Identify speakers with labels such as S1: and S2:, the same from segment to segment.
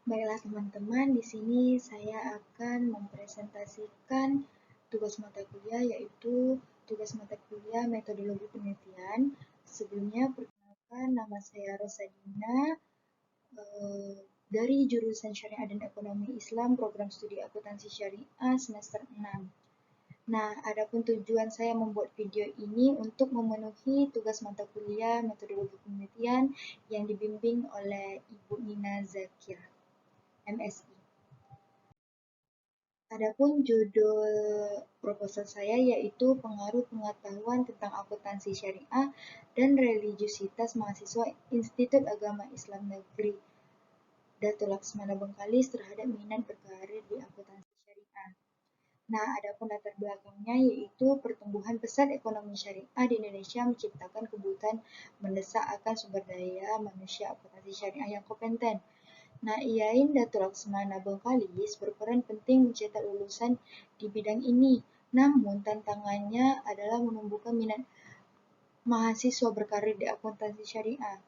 S1: Baiklah teman-teman, di sini saya akan mempresentasikan tugas mata kuliah yaitu tugas mata kuliah metodologi penelitian. Sebelumnya perkenalkan, nama saya Rosadina dari jurusan Syariah dan Ekonomi Islam, program studi akuntansi syariah semester 6. Nah, adapun tujuan saya membuat video ini untuk memenuhi tugas mata kuliah metodologi penelitian yang dibimbing oleh Ibu Nina Zakir, MSI. Adapun judul proposal saya yaitu pengaruh pengetahuan tentang akuntansi syariah dan religiusitas mahasiswa Institut Agama Islam Negeri Datuk Laksmana Bengkalis terhadap minat berkarir di akuntansi syariah. Nah, adapun latar belakangnya yaitu pertumbuhan pesat ekonomi syariah di Indonesia menciptakan kebutuhan mendesak akan sumber daya manusia akuntansi syariah yang kompeten. Nah, IAIN Datuk Laksmana Bengkalis berperan penting mencetak lulusan di bidang ini. Namun, tantangannya adalah menumbuhkan minat mahasiswa berkarir di akuntansi syariah.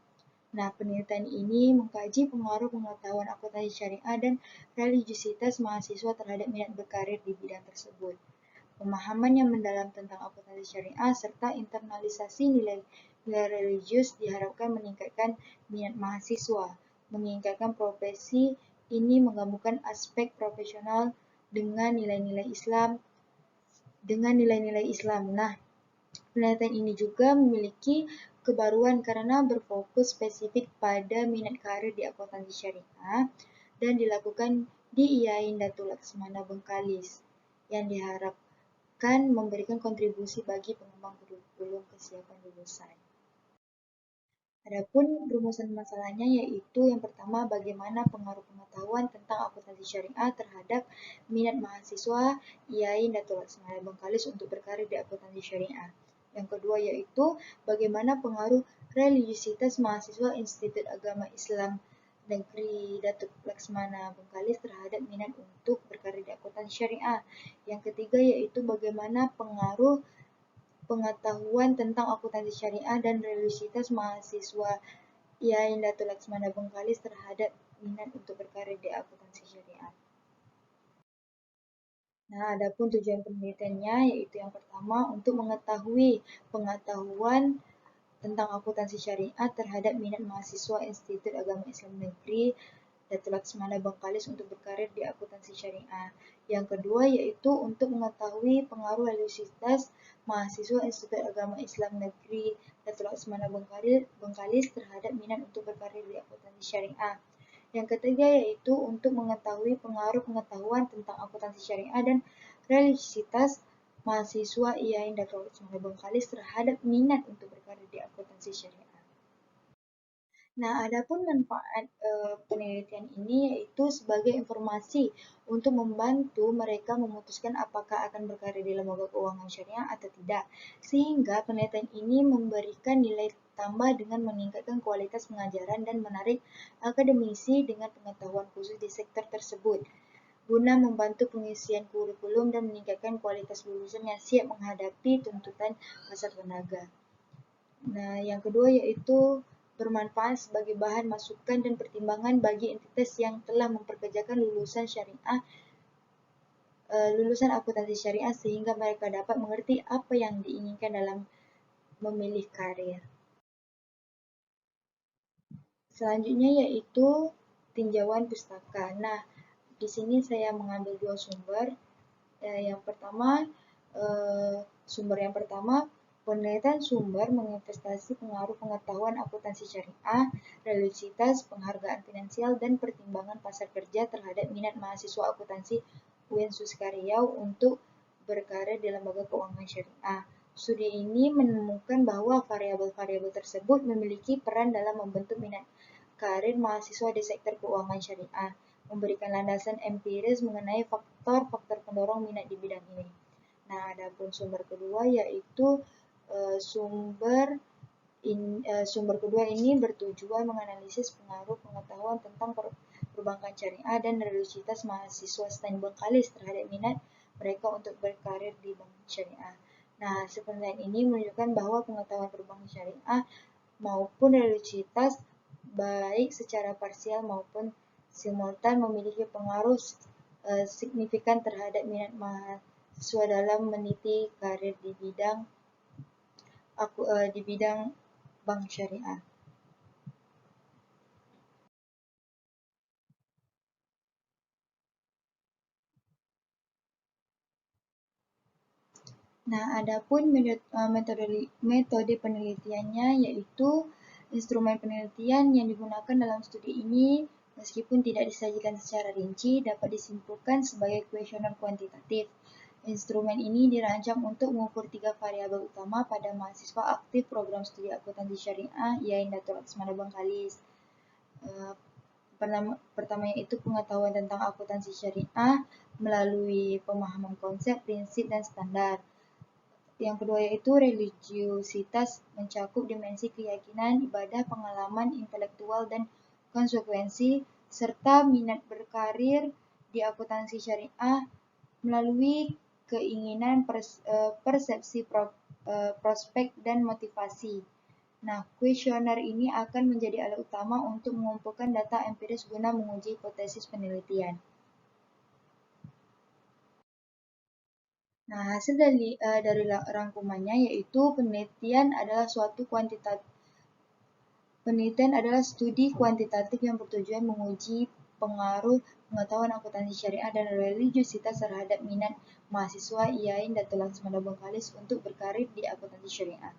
S1: Nah, penelitian ini mengkaji pengaruh pengetahuan akuntansi syariah dan religiusitas mahasiswa terhadap minat berkarir di bidang tersebut. Pemahaman yang mendalam tentang akuntansi syariah serta internalisasi nilai religius diharapkan meningkatkan minat mahasiswa, meningkatkan profesi ini menggabungkan aspek profesional dengan nilai-nilai Islam. Nah, penelitian ini juga memiliki kebaruan karena berfokus spesifik pada minat karir di akuntansi syariah dan dilakukan di IAIN Datuk Laksmana Bengkalis yang diharapkan memberikan kontribusi bagi pengembang kurikulum kesiapan lulusan. Adapun rumusan masalahnya yaitu yang pertama, bagaimana pengaruh pengetahuan tentang akuntansi syariah terhadap minat mahasiswa IAIN Datuk Laksmana Bengkalis untuk berkarir di akuntansi syariah. Yang kedua yaitu bagaimana pengaruh religiusitas mahasiswa Institut Agama Islam Negeri Datuk Laksmana Bengkalis terhadap minat untuk berkarir di akuntansi syariah. Yang ketiga yaitu bagaimana pengaruh pengetahuan tentang akuntansi syariah dan religiusitas mahasiswa IAIN Datuk Laksmana Bengkalis terhadap minat untuk berkarir di akuntansi syariah. Nah, adapun tujuan penelitiannya yaitu yang pertama untuk mengetahui pengetahuan tentang akuntansi syariah terhadap minat mahasiswa Institut Agama Islam Negeri Datuk Laksmana Bengkalis untuk berkarir di akuntansi syariah. Yang kedua yaitu untuk mengetahui pengaruh religiusitas mahasiswa Institut Agama Islam Negeri Datuk Laksmana Bengkalis terhadap minat untuk berkarir di akuntansi syariah. Yang ketiga yaitu untuk mengetahui pengaruh pengetahuan tentang akuntansi syariah dan religiusitas mahasiswa IAIN Datuk Laksmana Bengkalis terhadap minat untuk berkarir di akuntansi syariah. Nah, adapun manfaat penelitian ini yaitu sebagai informasi untuk membantu mereka memutuskan apakah akan berkarir di lembaga keuangan syariah atau tidak. Sehingga penelitian ini memberikan nilai tambah dengan meningkatkan kualitas pengajaran dan menarik akademisi dengan pengetahuan khusus di sektor tersebut, guna membantu pengisian kurikulum dan meningkatkan kualitas lulusan yang siap menghadapi tuntutan pasar tenaga. Nah, yang kedua yaitu bermanfaat sebagai bahan masukan dan pertimbangan bagi entitas yang telah memperkerjakan lulusan akuntansi syariah sehingga mereka dapat mengerti apa yang diinginkan dalam memilih karir. Selanjutnya yaitu tinjauan pustaka. Nah, di sini saya mengambil dua sumber. Sumber yang pertama, penelitian sumber menginvestasi pengaruh pengetahuan akuntansi syariah, religiusitas, penghargaan finansial, dan pertimbangan pasar kerja terhadap minat mahasiswa akuntansi UIN Suska Riau untuk berkarir di lembaga keuangan syariah. Studi ini menemukan bahwa variabel-variabel tersebut memiliki peran dalam membentuk minat karir mahasiswa di sektor keuangan syariah, memberikan landasan empiris mengenai faktor-faktor pendorong minat di bidang ini. Nah, adapun sumber kedua yaitu sumber kedua ini bertujuan menganalisis pengaruh pengetahuan tentang perbankan syariah dan religiusitas mahasiswa STAN Bengkalis terhadap minat mereka untuk berkarir di bank syariah. Nah, hasil penelitian ini menunjukkan bahwa pengetahuan perbankan syariah maupun religiusitas baik secara parsial maupun simultan memiliki pengaruh signifikan terhadap minat mahasiswa dalam meniti karir di bidang bank syariah. Nah, adapun metode penelitiannya yaitu instrumen penelitian yang digunakan dalam studi ini meskipun tidak disajikan secara rinci dapat disimpulkan sebagai kuesioner kuantitatif. Instrumen ini dirancang untuk mengukur 3 variabel utama pada mahasiswa aktif program studi akuntansi syariah IAIN Dato' Laksmana Bengkalis. Pertama yaitu pengetahuan tentang akuntansi syariah melalui pemahaman konsep, prinsip, dan standar. Yang kedua yaitu religiusitas mencakup dimensi keyakinan, ibadah, pengalaman intelektual, dan konsekuensi, serta minat berkarir di akuntansi syariah melalui keinginan, persepsi, prospek, dan motivasi. Nah, kuesioner ini akan menjadi alat utama untuk mengumpulkan data empiris guna menguji hipotesis penelitian. Nah, hasil dari rangkumannya yaitu penelitian adalah studi kuantitatif yang bertujuan menguji pengaruh pengetahuan akuntansi syariah dan religiusitas terhadap minat mahasiswa IAIN Dato' Laksmana Bengkalis untuk berkarir di akuntansi syariah.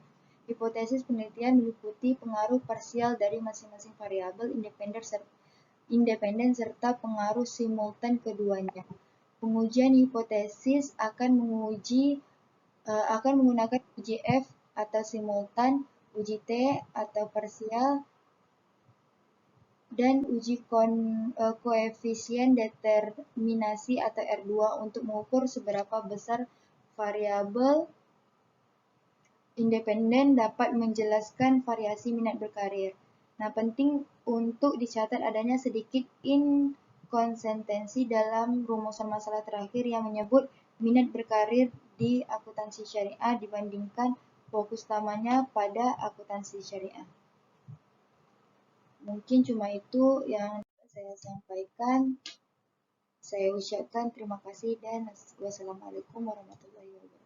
S1: Hipotesis penelitian meliputi pengaruh parsial dari masing-masing variabel independen serta pengaruh simultan keduanya. Pengujian hipotesis akan menggunakan uji F atau simultan, uji T atau parsial, dan uji koefisien determinasi atau R2 untuk mengukur seberapa besar variabel independen dapat menjelaskan variasi minat berkarir. Nah, penting untuk dicatat adanya sedikit inkonsistensi dalam rumusan masalah terakhir yang menyebut minat berkarir di akuntansi syariah dibandingkan fokus utamanya pada akuntansi syariah. Mungkin cuma itu yang saya sampaikan. Saya ucapkan terima kasih dan wassalamualaikum warahmatullahi wabarakatuh.